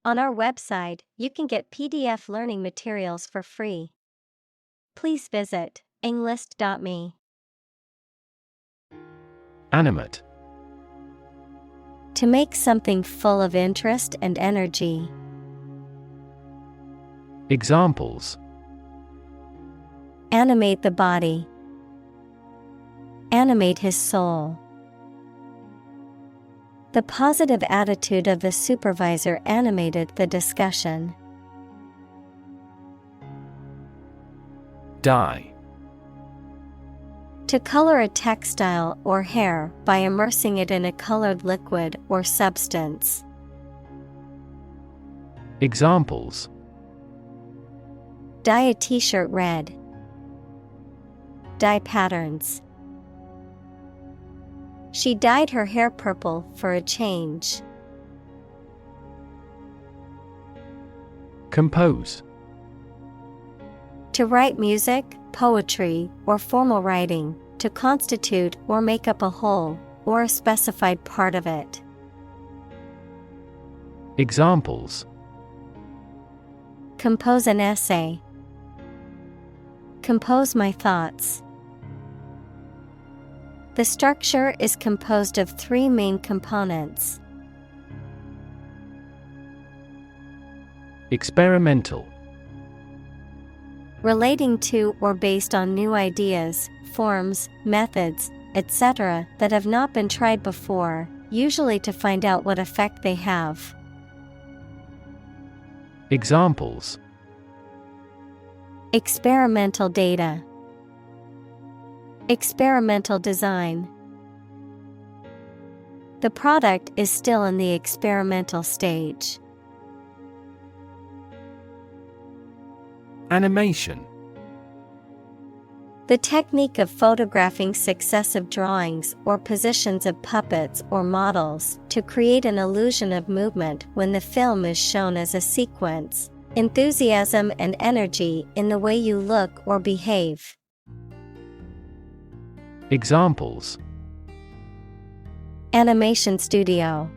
On our website, you can get PDF learning materials for free. Please visit englist.me. Animate. To make something full of interest and energy. Examples: Animate the body. Animate his soul. The positive attitude of the supervisor animated the discussion. Dye. To color a textile or hair by immersing it in a colored liquid or substance. Examples: Dye a t-shirt red. Dye patterns. She dyed her hair purple for a change. Compose. To write music, poetry, or formal writing, to constitute or make up a whole, or a specified part of it. Examples: Compose an essay. Compose my thoughts. The structure is composed of 3 main components. Experimental. Relating to or based on new ideas, forms, methods, etc. that have not been tried before, usually to find out what effect they have. Examples: Experimental data. Experimental design. The product is still in the experimental stage. Animation. The technique of photographing successive drawings or positions of puppets or models to create an illusion of movement when the film is shown as a sequence. Enthusiasm and energy in the way you look or behave. Examples: Animation studio.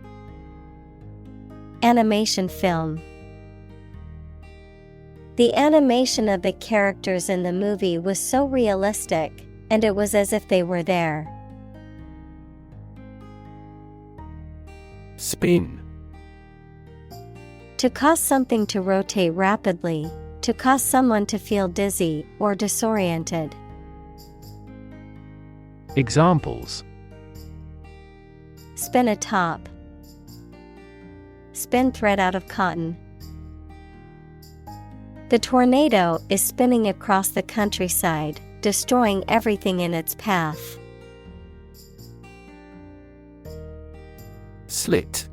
Animation film. The animation of the characters in the movie was so realistic, and it was as if they were there. Spin. To cause something to rotate rapidly, to cause someone to feel dizzy or disoriented. Examples: Spin a top. Spin thread out of cotton. The tornado is spinning across the countryside, destroying everything in its path. Slit.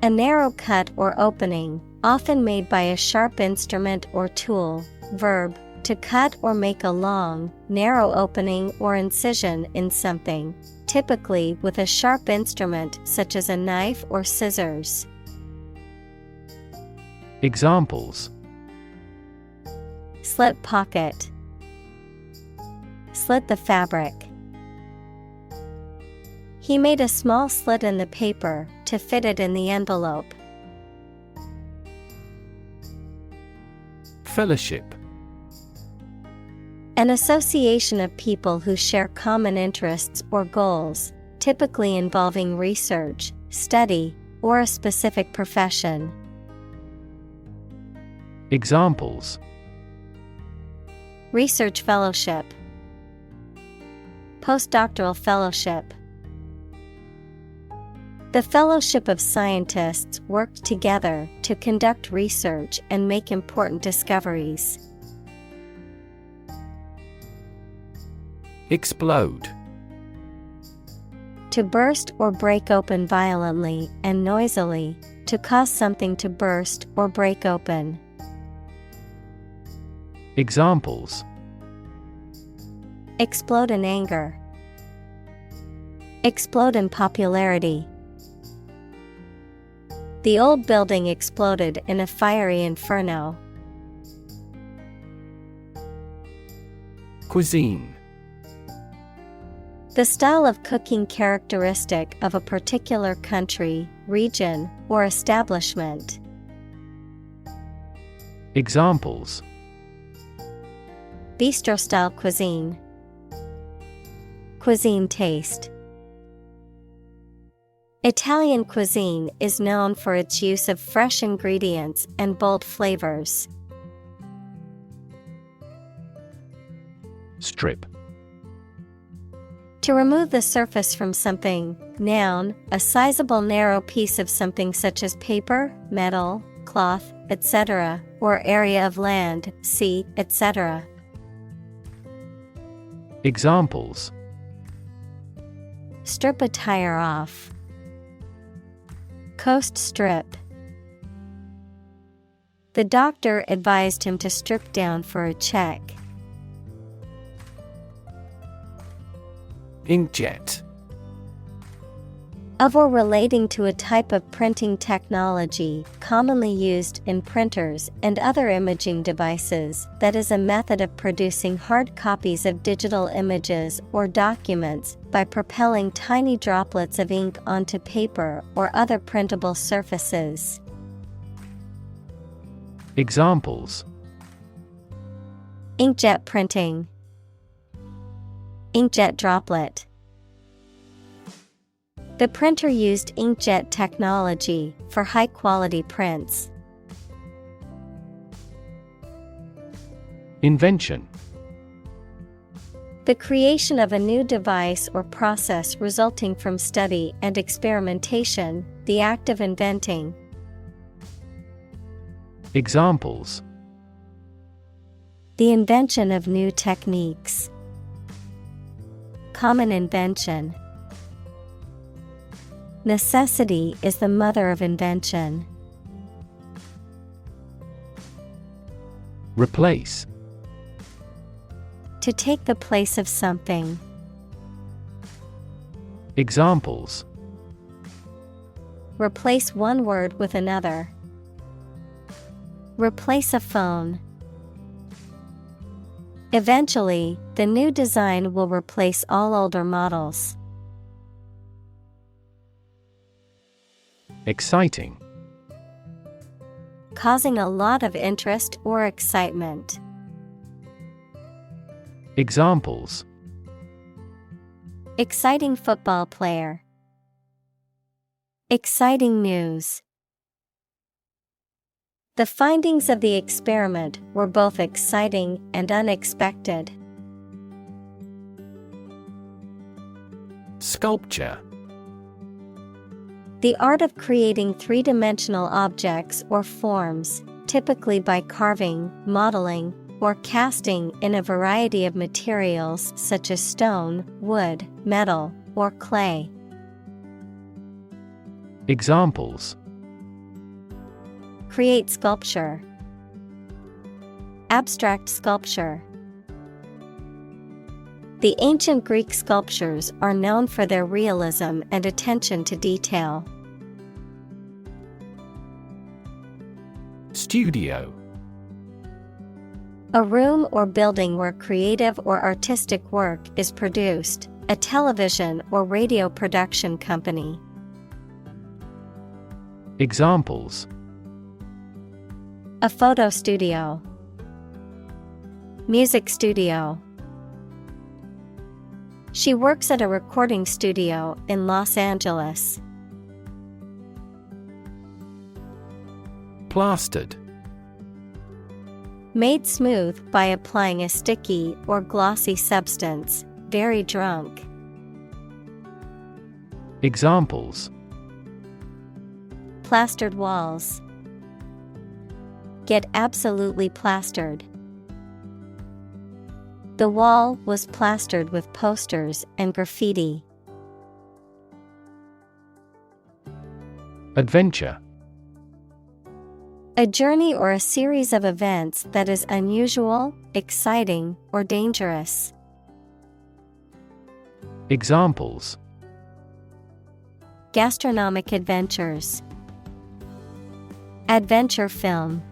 A narrow cut or opening, often made by a sharp instrument or tool. Verb, to cut or make a long, narrow opening or incision in something, typically with a sharp instrument such as a knife or scissors. Examples: Slit pocket. Slit the fabric. He made a small slit in the paper to fit it in the envelope. Fellowship. An association of people who share common interests or goals, typically involving research, study, or a specific profession. Examples: Research fellowship. Postdoctoral fellowship. The Fellowship of Scientists worked together to conduct research and make important discoveries. Explode. To burst or break open violently and noisily, to cause something to burst or break open. Examples: Explode in anger. Explode in popularity. The old building exploded in a fiery inferno. Cuisine. The style of cooking characteristic of a particular country, region, or establishment. Examples: Bistro-style cuisine. Cuisine taste. Italian cuisine is known for its use of fresh ingredients and bold flavors. Strip. To remove the surface from something. Noun, a sizable narrow piece of something such as paper, metal, cloth, etc., or area of land, sea, etc. Examples: Strip a tire off. Coast strip. The doctor advised him to strip down for a check. Inkjet. Of or relating to a type of printing technology commonly used in printers and other imaging devices, that is a method of producing hard copies of digital images or documents by propelling tiny droplets of ink onto paper or other printable surfaces. Examples: Inkjet printing. Inkjet droplet. The printer used inkjet technology for high-quality prints. Invention. The creation of a new device or process resulting from study and experimentation, the act of inventing. Examples: The invention of new techniques. Common invention. Necessity is the mother of invention. Replace. To take the place of something. Examples: Replace one word with another. Replace a phone. Eventually, the new design will replace all older models. Exciting. Causing a lot of interest or excitement. Examples: Exciting football player. Exciting news. The findings of the experiment were both exciting and unexpected. Sculpture. The art of creating three-dimensional objects or forms, typically by carving, modeling, or casting in a variety of materials such as stone, wood, metal, or clay. Examples: Create sculpture. Abstract sculpture. The ancient Greek sculptures are known for their realism and attention to detail. Studio. A room or building where creative or artistic work is produced, a television or radio production company. Examples: A photo studio. Music studio. She works at a recording studio in Los Angeles. Plastered. Made smooth by applying a sticky or glossy substance, very drunk. Examples: Plastered walls. Get absolutely plastered. The wall was plastered with posters and graffiti. Adventure. A journey or a series of events that is unusual, exciting, or dangerous. Examples: Gastronomic adventures. Adventure film.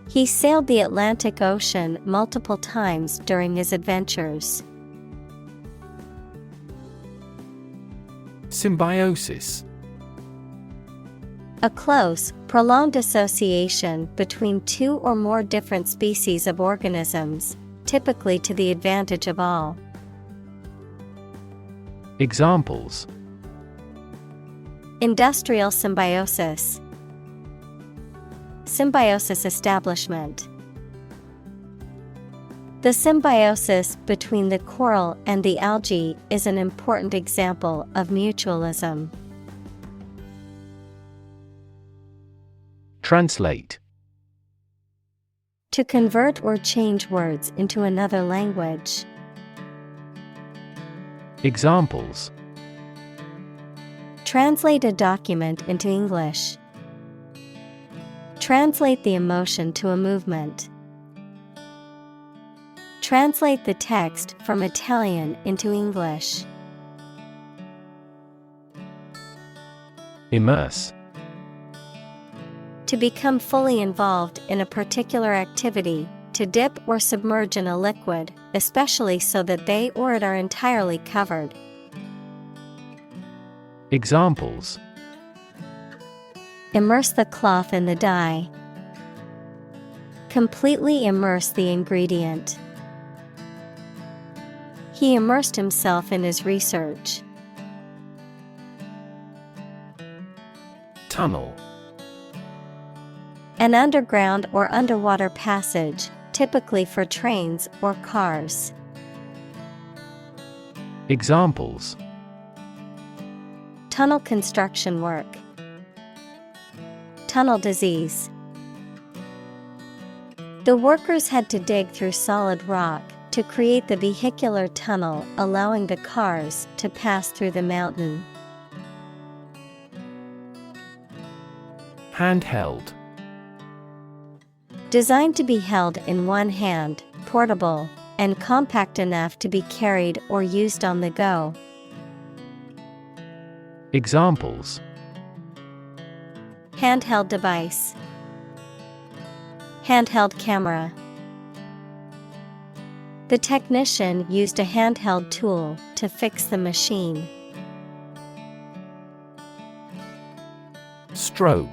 He sailed the Atlantic Ocean multiple times during his adventures. Symbiosis. A close, prolonged association between two or more different species of organisms, typically to the advantage of all. Examples: Industrial symbiosis. Symbiosis establishment. The symbiosis between the coral and the algae is an important example of mutualism. Translate. To convert or change words into another language. Examples: Translate a document into English. Translate the emotion to a movement. Translate the text from Italian into English. Immerse. To become fully involved in a particular activity, to dip or submerge in a liquid, especially so that they or it are entirely covered. Examples: Immerse the cloth in the dye. Completely immerse the ingredient. He immersed himself in his research. Tunnel. An underground or underwater passage, typically for trains or cars. Examples: Tunnel construction work. Tunnel disease. The workers had to dig through solid rock to create the vehicular tunnel allowing the cars to pass through the mountain. Handheld. Designed to be held in one hand, portable, and compact enough to be carried or used on the go. Examples: Handheld device. Handheld camera. The technician used a handheld tool to fix the machine. Strobe.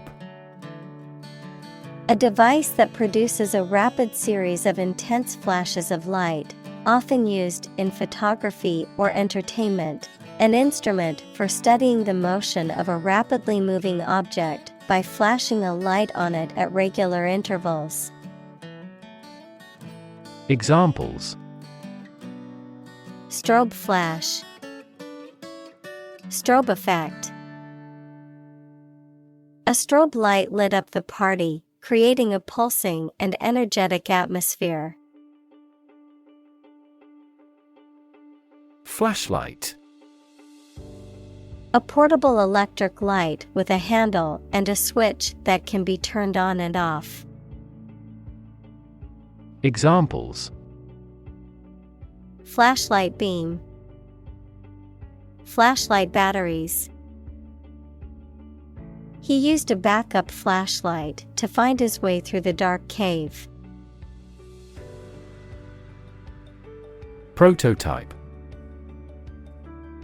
A device that produces a rapid series of intense flashes of light, often used in photography or entertainment, an instrument for studying the motion of a rapidly moving object by flashing a light on it at regular intervals. Examples: Strobe flash. Strobe effect. A strobe light lit up the party, creating a pulsing and energetic atmosphere. Flashlight. A portable electric light with a handle and a switch that can be turned on and off. Examples: Flashlight beam. Flashlight batteries. He used a backup flashlight to find his way through the dark cave. Prototype.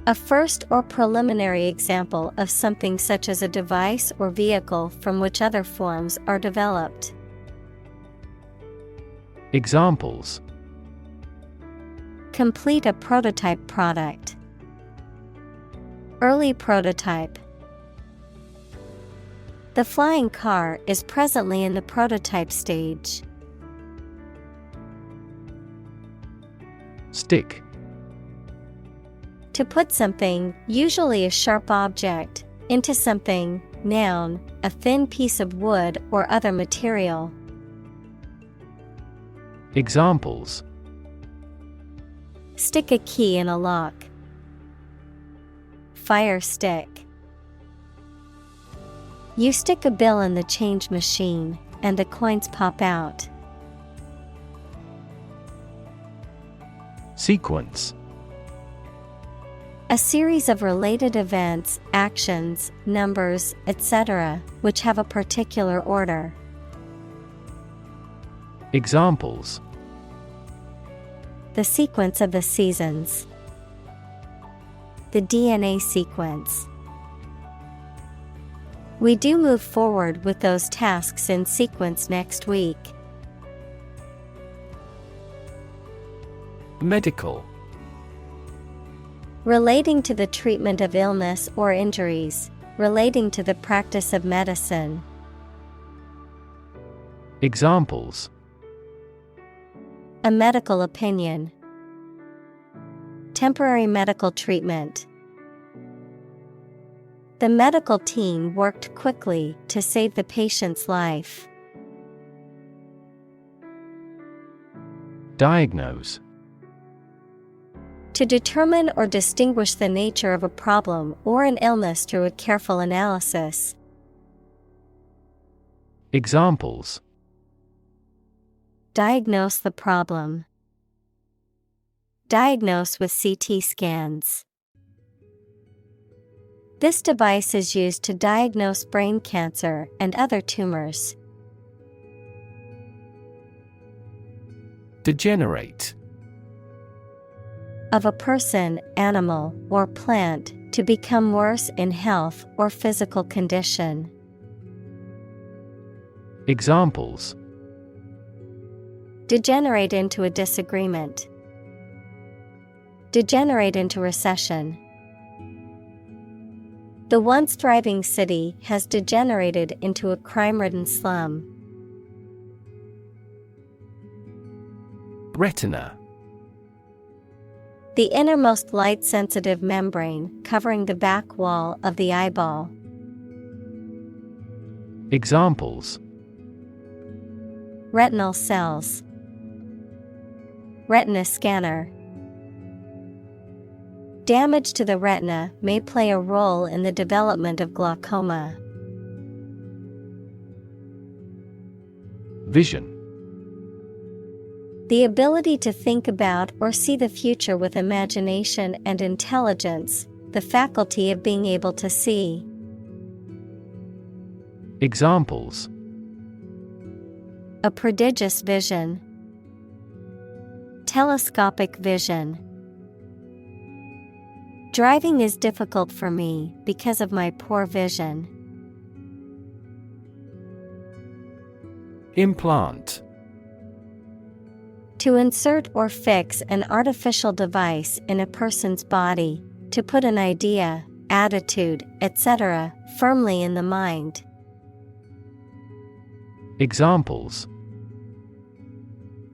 A first or preliminary example of something such as a device or vehicle from which other forms are developed. Examples: Complete a prototype product. Early prototype. The flying car is presently in the prototype stage. Stick. To put something, usually a sharp object, into something, noun, a thin piece of wood or other material. Examples: Stick a key in a lock. Fire stick. You stick a bill in the change machine, and the coins pop out. Sequence. A series of related events, actions, numbers, etc., which have a particular order. Examples: The sequence of the seasons. the DNA sequence. We do move forward with those tasks in sequence next week. Medical. Relating to the treatment of illness or injuries, relating to the practice of medicine. Examples: A medical opinion. Temporary medical treatment. The medical team worked quickly to save the patient's life. Diagnose. To determine or distinguish the nature of a problem or an illness through a careful analysis. Examples: Diagnose the problem. Diagnose with CT scans. This device is used to diagnose brain cancer and other tumors. Degenerate. Of a person, animal, or plant, to become worse in health or physical condition. Examples: Degenerate into a disagreement. Degenerate into recession. The once thriving city has degenerated into a crime-ridden slum. Retina. The innermost light-sensitive membrane covering the back wall of the eyeball. Examples: Retinal cells. Retina scanner. Damage to the retina may play a role in the development of glaucoma. Vision. The ability to think about or see the future with imagination and intelligence, the faculty of being able to see. Examples: A prodigious vision. Telescopic vision. Driving is difficult for me because of my poor vision. Implant. To insert or fix an artificial device in a person's body, to put an idea, attitude, etc., firmly in the mind. Examples: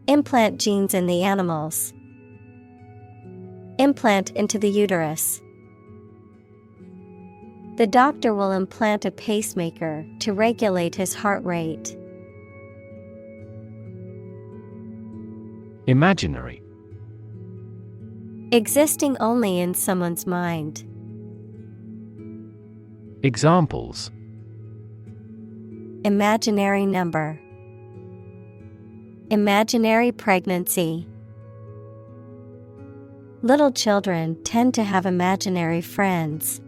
Implant genes in the animals. Implant into the uterus. The doctor will implant a pacemaker to regulate his heart rate. Imaginary. Existing only in someone's mind. Examples: Imaginary number. Imaginary pregnancy. Little children tend to have imaginary friends.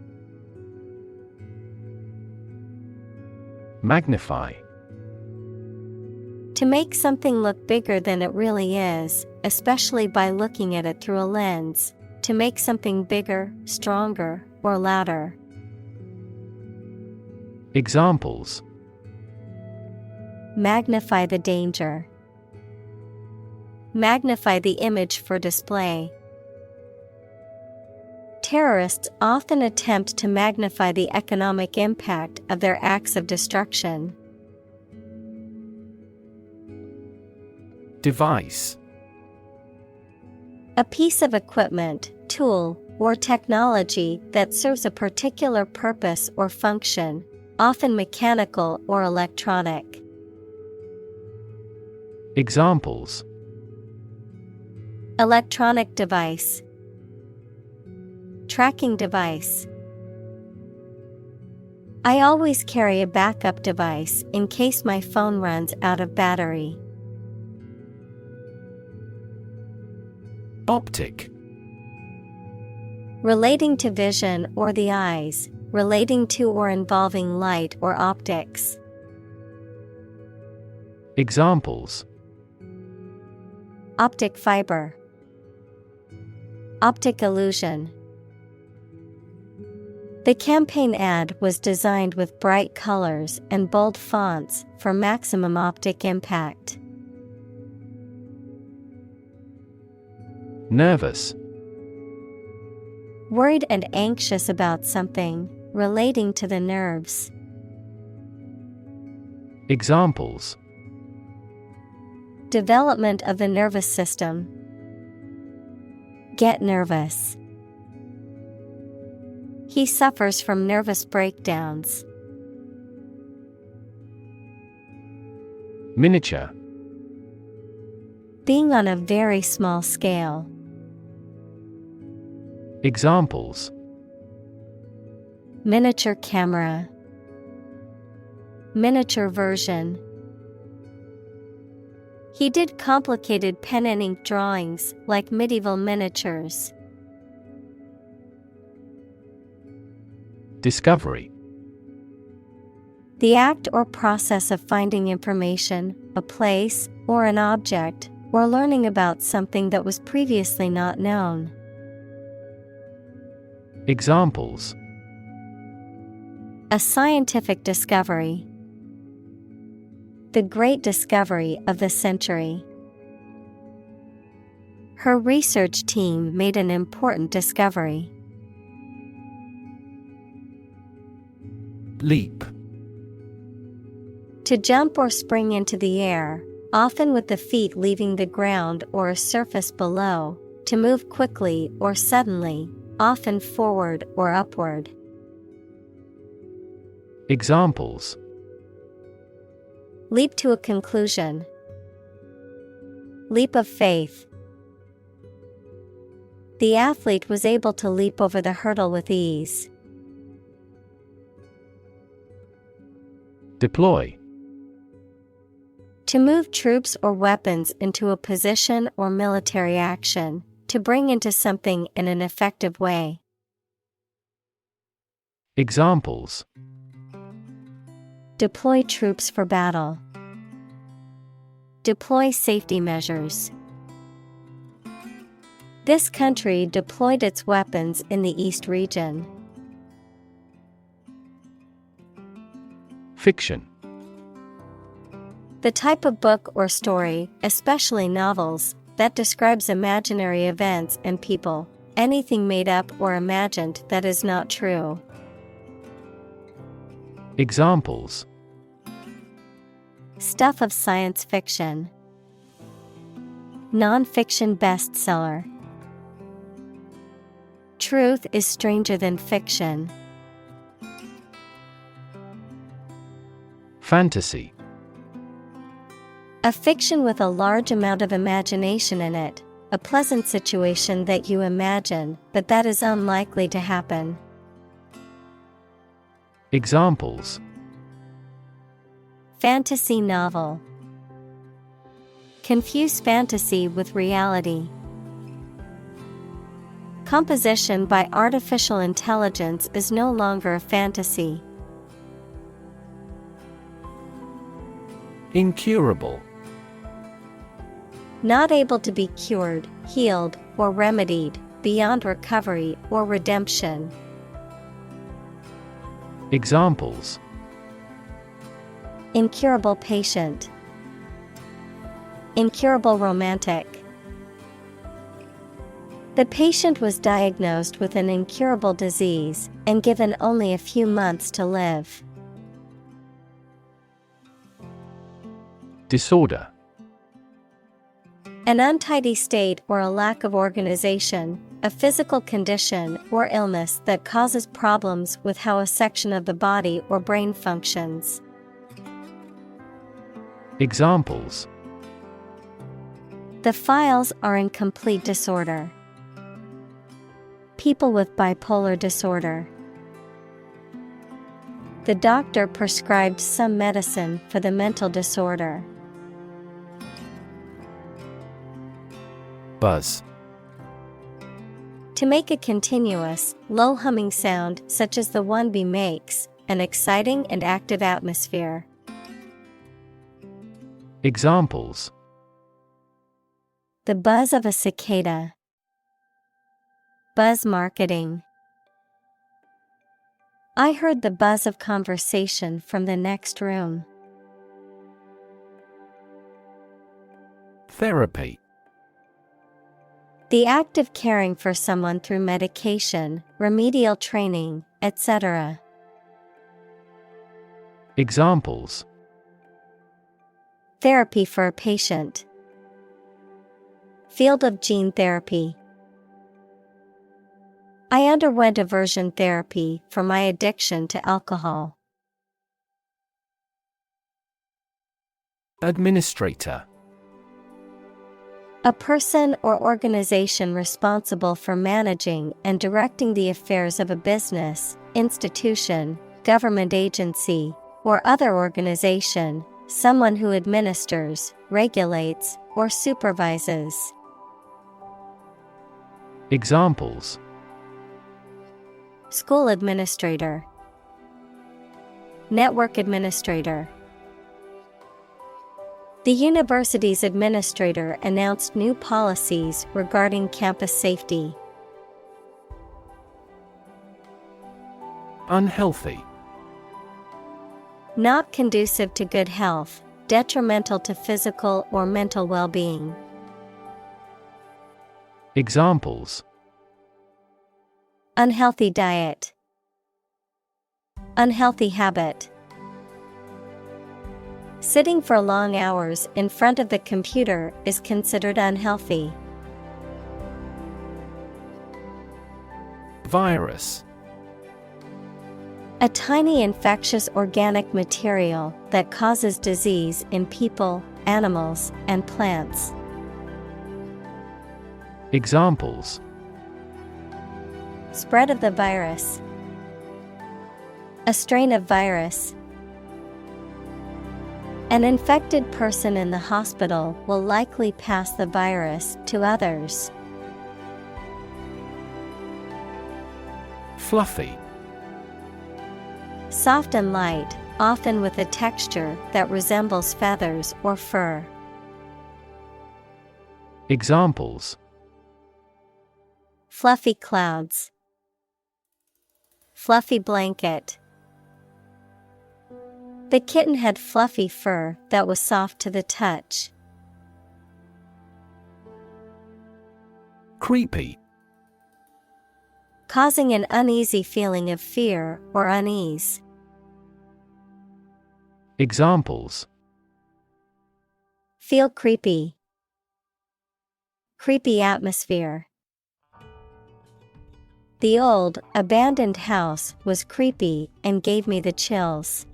Magnify. To make something look bigger than it really is, especially by looking at it through a lens. To make something bigger, stronger, or louder. Examples: Magnify the danger. Magnify the image for display. Terrorists often attempt to magnify the economic impact of their acts of destruction. Device. A piece of equipment, tool, or technology that serves a particular purpose or function, often mechanical or electronic. Examples: Electronic device. Tracking device. I always carry a backup device in case my phone runs out of battery. Optic. Relating to vision or the eyes, relating to or involving light or optics. Examples: Optic fiber. Optic illusion. The campaign ad was designed with bright colors and bold fonts for maximum optic impact. Nervous. Worried and anxious about something, relating to the nerves. Examples: Development of the nervous system. Get nervous. He suffers from nervous breakdowns. Miniature. Being on a very small scale. Examples: Miniature camera. Miniature version. He did complicated pen and ink drawings like medieval miniatures. Discovery. The act or process of finding information, a place, or an object, or learning about something that was previously not known. Examples: A scientific discovery. The great discovery of the century. Her research team made an important discovery. Leap. To jump or spring into the air, often with the feet leaving the ground or a surface below, to move quickly or suddenly, often forward or upward. Examples: Leap to a conclusion. Leap of faith. The athlete was able to leap over the hurdle with ease. Deploy. To move troops or weapons into a position or military action, to bring into something in an effective way. Examples: Deploy troops for battle. Deploy safety measures. This country deployed its weapons in the East region. Fiction. The type of book or story, especially novels, that describes imaginary events and people, anything made up or imagined that is not true. Examples: Stuff of science fiction. Non-fiction bestseller. Truth is stranger than fiction. Fantasy. A fiction with a large amount of imagination in it, a pleasant situation that you imagine, but that is unlikely to happen. Examples: Fantasy novel. Confuse fantasy with reality. Composition by artificial intelligence is no longer a fantasy. Incurable. Not able to be cured, healed, or remedied, beyond recovery or redemption. Examples: Incurable patient. Incurable romantic. The patient was diagnosed with an incurable disease and given only a few months to live. Disorder. An untidy state or a lack of organization, a physical condition or illness that causes problems with how a section of the body or brain functions. Examples: The files are in complete disorder. People with bipolar disorder. The doctor prescribed some medicine for the mental disorder. Buzz. To make a continuous, low humming sound such as the one bee makes, an exciting and active atmosphere. Examples: The buzz of a cicada. Buzz marketing. I heard the buzz of conversation from the next room. Therapy. The act of caring for someone through medication, remedial training, etc. Examples: Therapy for a patient. Field of gene therapy. I underwent aversion therapy for my addiction to alcohol. Administrator. A person or organization responsible for managing and directing the affairs of a business, institution, government agency, or other organization, someone who administers, regulates, or supervises. Examples: School administrator. Network administrator. The university's administrator announced new policies regarding campus safety. Unhealthy. Not conducive to good health, detrimental to physical or mental well-being. Examples: Unhealthy diet. Unhealthy habit. Sitting for long hours in front of the computer is considered unhealthy. Virus. A tiny infectious organic material that causes disease in people, animals, and plants. Examples: Spread of the virus. A strain of virus. An infected person in the hospital will likely pass the virus to others. Fluffy. Soft and light, often with a texture that resembles feathers or fur. Examples: Fluffy clouds. Fluffy blanket. The kitten had fluffy fur that was soft to the touch. Creepy. Causing an uneasy feeling of fear or unease. Examples: Feel creepy. Creepy atmosphere. The old, abandoned house was creepy and gave me the chills.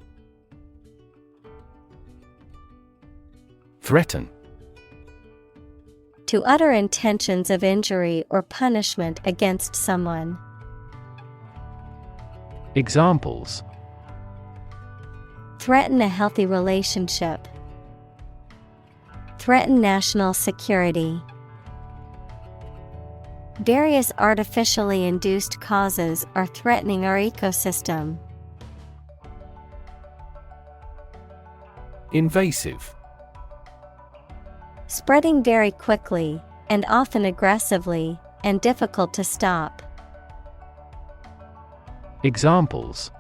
Threaten. To utter intentions of injury or punishment against someone. Examples: Threaten a healthy relationship. Threaten national security. Various artificially induced causes are threatening our ecosystem. Invasive. Spreading very quickly, and often aggressively, and difficult to stop. Examples: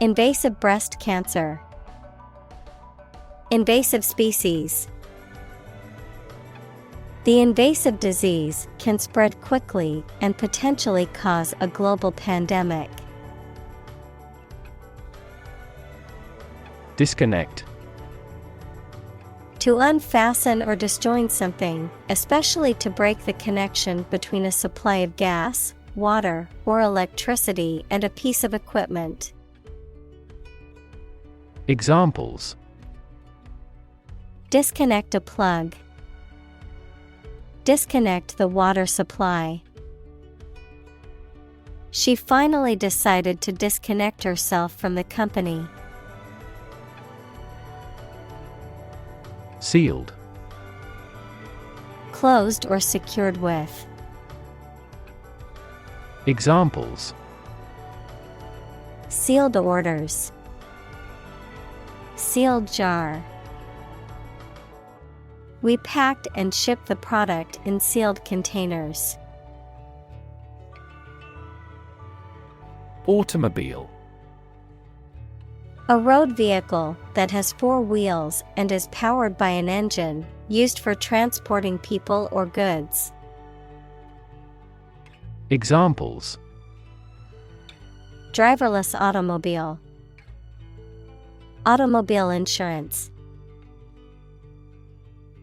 Invasive breast cancer. Invasive species. The invasive disease can spread quickly and potentially cause a global pandemic. Disconnect. To unfasten or disjoin something, especially to break the connection between a supply of gas, water, or electricity and a piece of equipment. Examples: Disconnect a plug. Disconnect the water supply. She finally decided to disconnect herself from the company. Sealed. Closed or secured with. Examples: Sealed orders. Sealed jar. We packed and shipped the product in sealed containers. Automobile. A road vehicle that has four wheels and is powered by an engine, used for transporting people or goods. Examples: Driverless automobile. Automobile insurance.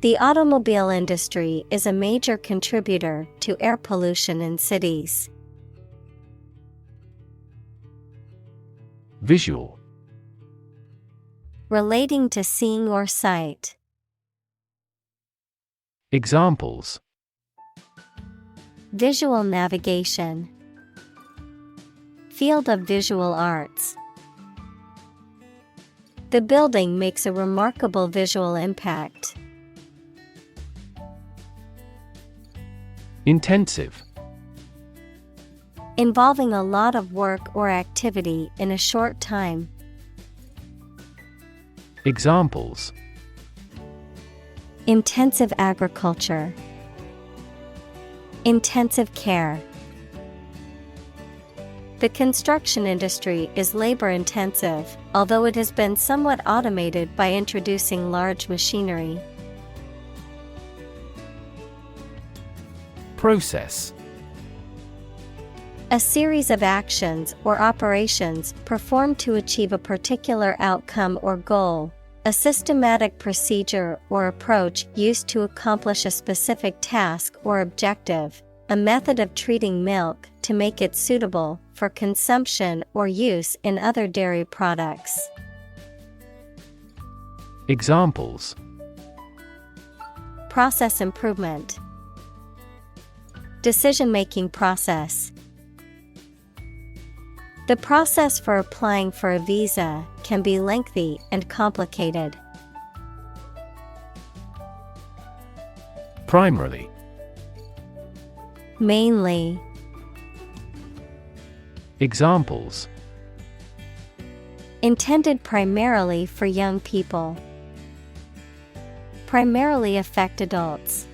The automobile industry is a major contributor to air pollution in cities. Visual. Relating to seeing or sight. Examples: Visual navigation. Field of visual arts. The building makes a remarkable visual impact. Intensive. Involving a lot of work or activity in a short time. Examples: Intensive agriculture. Intensive care. The construction industry is labor-intensive, although it has been somewhat automated by introducing large machinery. Process. A series of actions or operations performed to achieve a particular outcome or goal. A systematic procedure or approach used to accomplish a specific task or objective. A method of treating milk to make it suitable for consumption or use in other dairy products. Examples: Process improvement. Decision-making process. The process for applying for a visa can be lengthy and complicated. Primarily. Mainly. Examples: Intended primarily for young people. Primarily affect adults.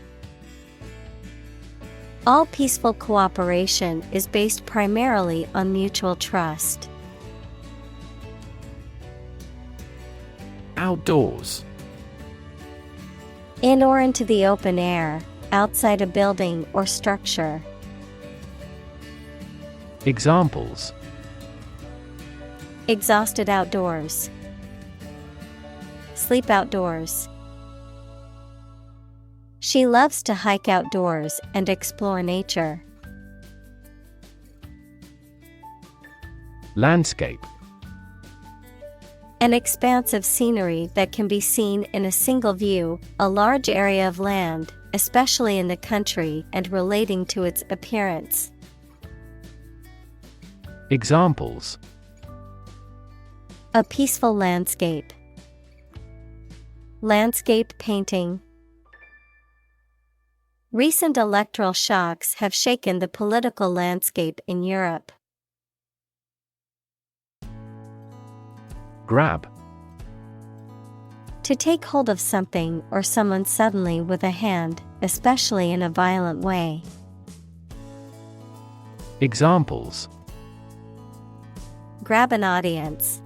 All peaceful cooperation is based primarily on mutual trust. Outdoors. In or into the open air, outside a building or structure. Examples: Exhausted outdoors. Sleep outdoors. She loves to hike outdoors and explore nature. Landscape. An expanse of scenery that can be seen in a single view, a large area of land, especially in the country and relating to its appearance. Examples: A peaceful landscape. Landscape painting. Recent electoral shocks have shaken the political landscape in Europe. Grab. To take hold of something or someone suddenly with a hand, especially in a violent way. Examples: Grab an audience.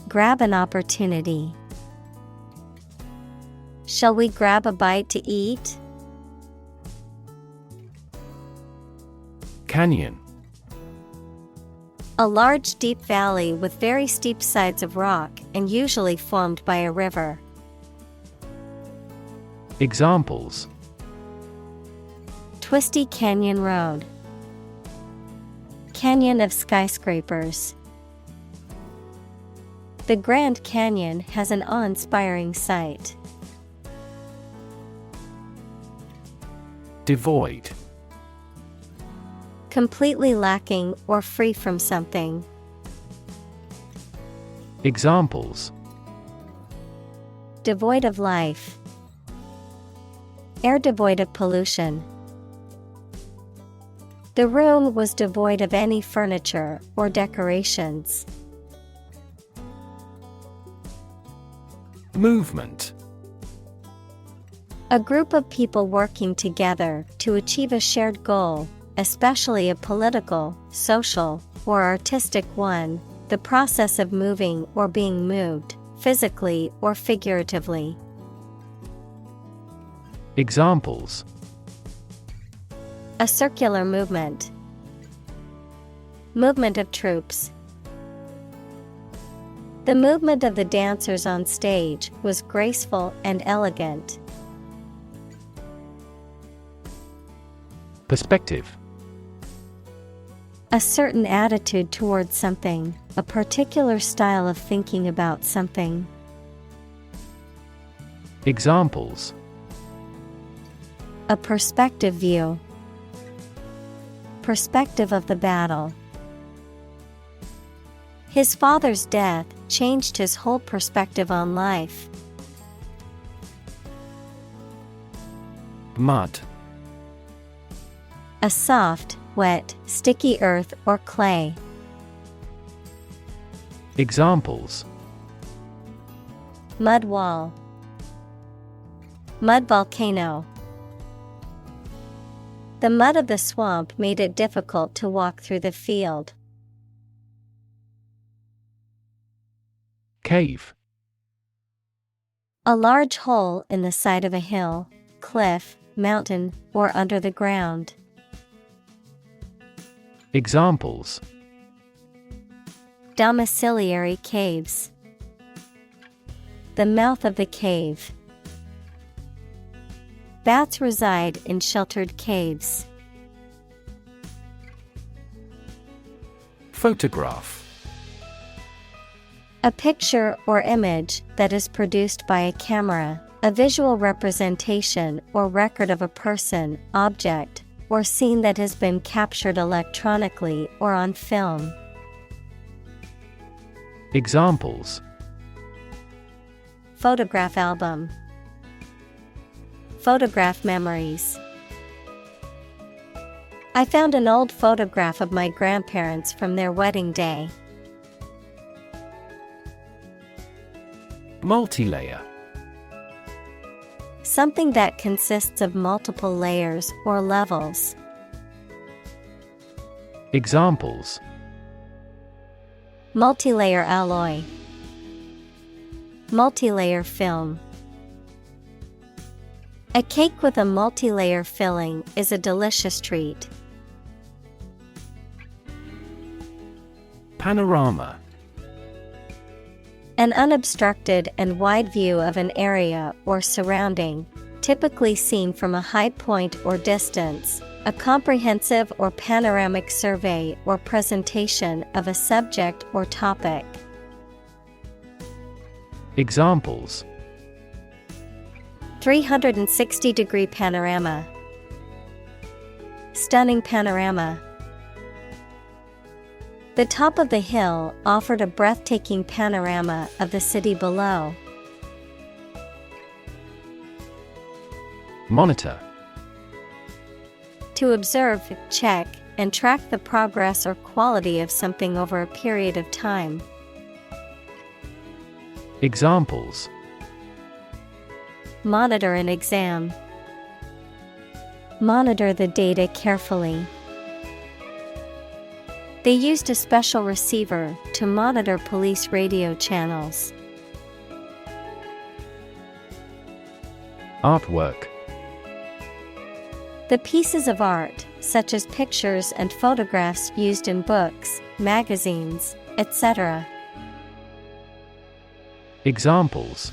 Grab an opportunity. Shall we grab a bite to eat? Canyon. A large deep valley with very steep sides of rock and usually formed by a river. Examples: Twisty canyon road. Canyon of skyscrapers. The Grand Canyon has an awe-inspiring sight. Devoid. Completely lacking or free from something. Examples: Devoid of life. Air devoid of pollution. The room was devoid of any furniture or decorations. Movement. A group of people working together to achieve a shared goal, especially a political, social, or artistic one, the process of moving or being moved, physically or figuratively. Examples: A circular movement. Movement of troops. The movement of the dancers on stage was graceful and elegant. Perspective: A certain attitude towards something, a particular style of thinking about something. Examples: A perspective view. Perspective of the battle. His father's death changed his whole perspective on life. Mud. A soft, wet, sticky earth or clay. Examples: Mud wall. Mud volcano. The mud of the swamp made it difficult to walk through the field. Cave. A large hole in the side of a hill, cliff, mountain, or under the ground. Examples: Domiciliary caves. The mouth of the cave. Bats reside in sheltered caves. Photograph. A picture or image that is produced by a camera, a visual representation or record of a person, object, or scene that has been captured electronically or on film. Examples: Photograph album. Photograph memories. I found an old photograph of my grandparents from their wedding day. Multilayer. Something that consists of multiple layers or levels. Examples: Multilayer alloy. Multilayer film. A cake with a multilayer filling is a delicious treat. Panorama. An unobstructed and wide view of an area or surrounding, typically seen from a high point or distance, a comprehensive or panoramic survey or presentation of a subject or topic. Examples: 360-degree panorama. Stunning panorama. The top of the hill offered a breathtaking panorama of the city below. Monitor. To observe, check, and track the progress or quality of something over a period of time. Examples: Monitor an exam. Monitor the data carefully. They used a special receiver to monitor police radio channels. Artwork. The pieces of art, such as pictures and photographs used in books, magazines, etc. Examples: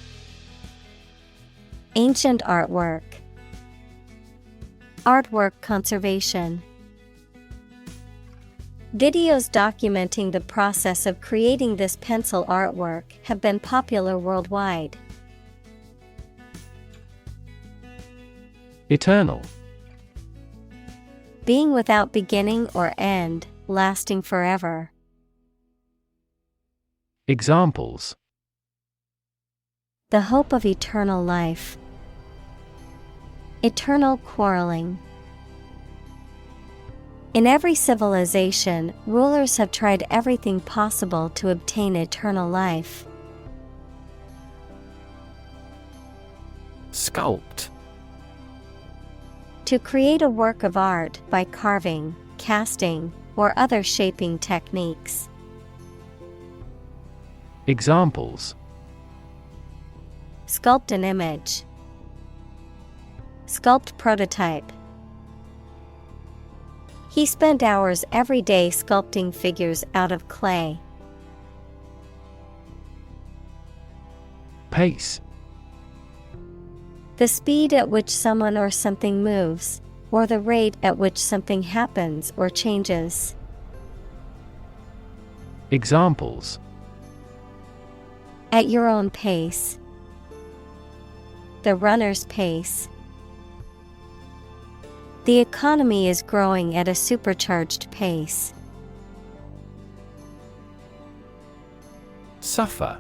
Ancient artwork. Artwork conservation. Videos documenting the process of creating this pencil artwork have been popular worldwide. Eternal. Being without beginning or end, lasting forever. Examples: The hope of eternal life. Eternal quarreling. In every civilization, rulers have tried everything possible to obtain eternal life. Sculpt. To create a work of art by carving, casting, or other shaping techniques. Examples: Sculpt an image. Sculpt prototype. He spent hours every day sculpting figures out of clay. Pace. The speed at which someone or something moves, or the rate at which something happens or changes. Examples: At your own pace. The runner's pace. The economy is growing at a supercharged pace. Suffer.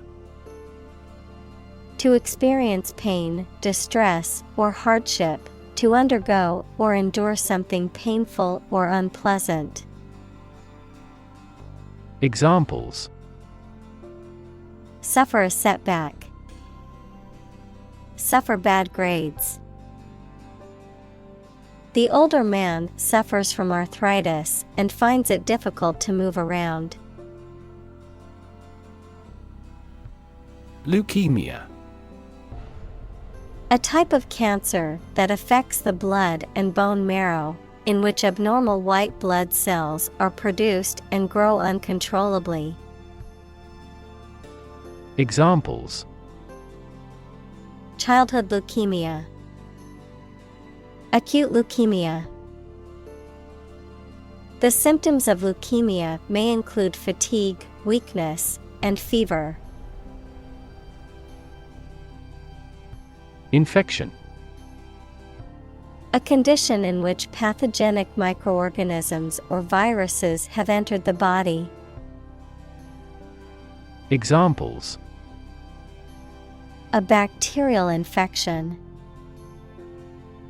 To experience pain, distress, or hardship, to undergo or endure something painful or unpleasant. Examples: Suffer a setback. Suffer bad grades. The older man suffers from arthritis and finds it difficult to move around. Leukemia. A type of cancer that affects the blood and bone marrow, in which abnormal white blood cells are produced and grow uncontrollably. Examples: Childhood leukemia. Acute leukemia. The symptoms of leukemia may include fatigue, weakness, and fever. Infection. A condition in which pathogenic microorganisms or viruses have entered the body. Examples: A bacterial infection.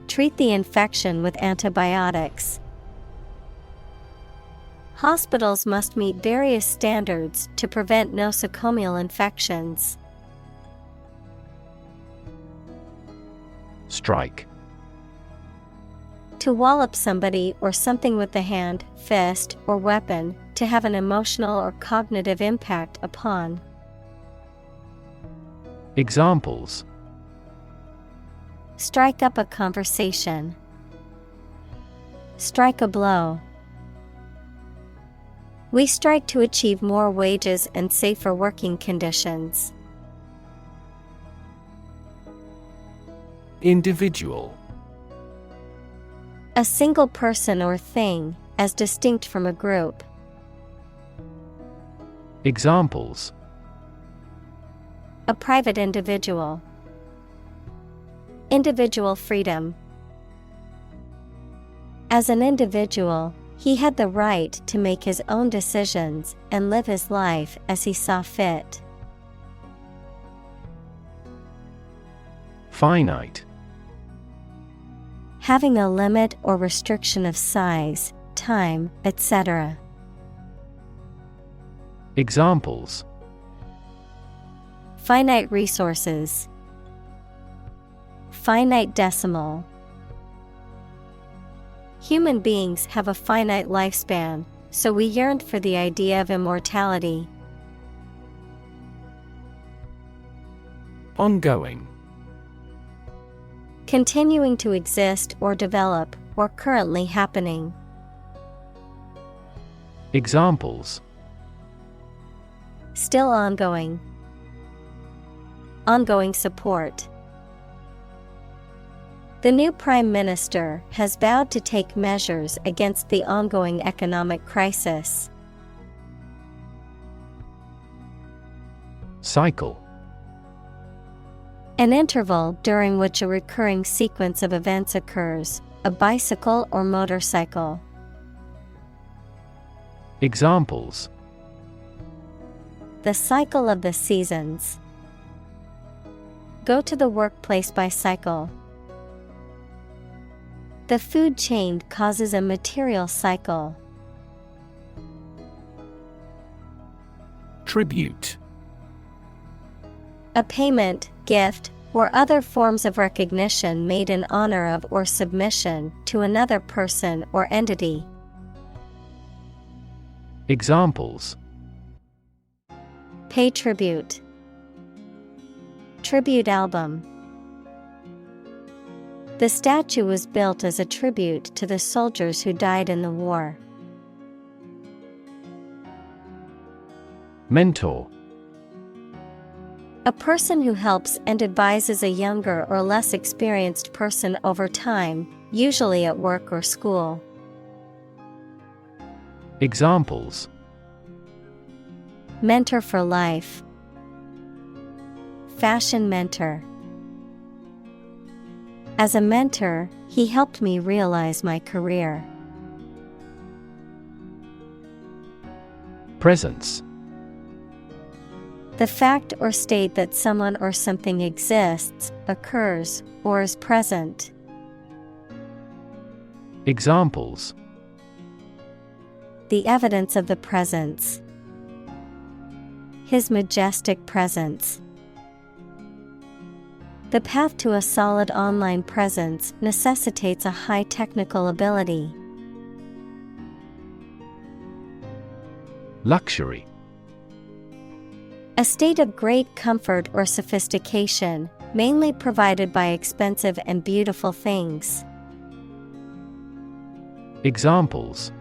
Treat the infection with antibiotics. Hospitals must meet various standards to prevent nosocomial infections. Strike. To wallop somebody or something with the hand, fist, or weapon, to have an emotional or cognitive impact upon. Examples: Strike up a conversation. Strike a blow. We strike to achieve more wages and safer working conditions. Individual. A single person or thing, as distinct from a group. Examples: A private individual. Individual freedom. As an individual, he had the right to make his own decisions and live his life as he saw fit. Finite. Having a limit or restriction of size, time, etc. Examples: Finite resources. Finite decimal. Human beings have a finite lifespan, so we yearned for the idea of immortality. Ongoing. Continuing to exist or develop, or currently happening. Examples: Still ongoing. Ongoing support. The new Prime Minister has vowed to take measures against the ongoing economic crisis. Cycle. An interval during which a recurring sequence of events occurs, a bicycle or motorcycle. Examples: The cycle of the seasons. Go to the workplace by cycle. The food chain causes a material cycle. Tribute. A payment, gift, or other forms of recognition made in honor of or submission to another person or entity. Examples: Pay tribute. Tribute album. The statue was built as a tribute to the soldiers who died in the war. Mentor. A person who helps and advises a younger or less experienced person over time, usually at work or school. Examples: Mentor for life. Fashion mentor. As a mentor, he helped me realize my career. Presence. The fact or state that someone or something exists, occurs, or is present. Examples: The evidence of the presence. His majestic presence. The path to a solid online presence necessitates a high technical ability. Luxury. A state of great comfort or sophistication, mainly provided by expensive and beautiful things. Examples: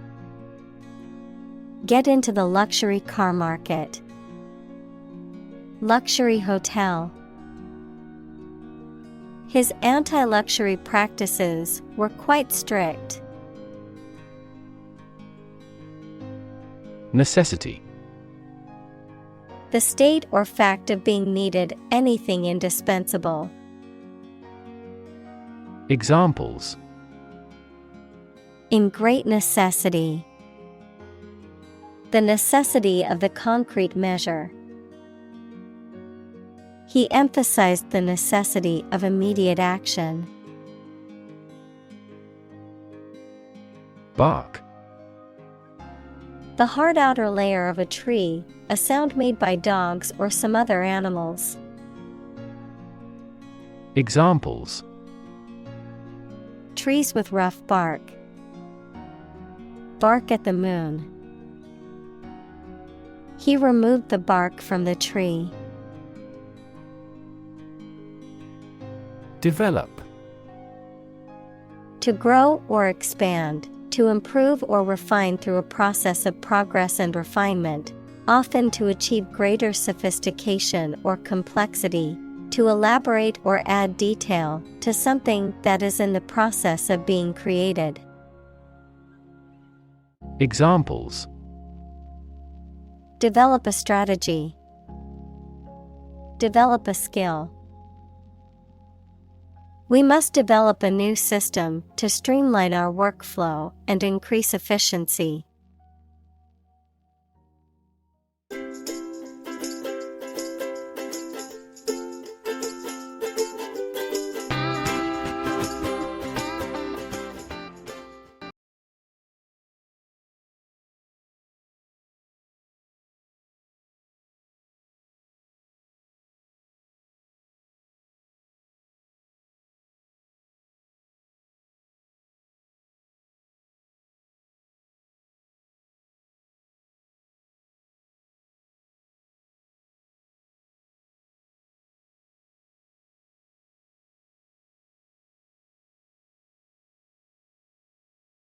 Get into the luxury car market. Luxury hotel. His anti-luxury practices were quite strict. Necessity. The state or fact of being needed, anything indispensable. Examples: In great necessity. The necessity of the concrete measure. He emphasized the necessity of immediate action. Bark. The hard outer layer of a tree, a sound made by dogs or some other animals. Examples: Trees with rough bark. Bark at the moon. He removed the bark from the tree. Develop. To grow or expand, to improve or refine through a process of progress and refinement, often to achieve greater sophistication or complexity, to elaborate or add detail to something that is in the process of being created. Examples: Develop a strategy. Develop a skill. We must develop a new system to streamline our workflow and increase efficiency.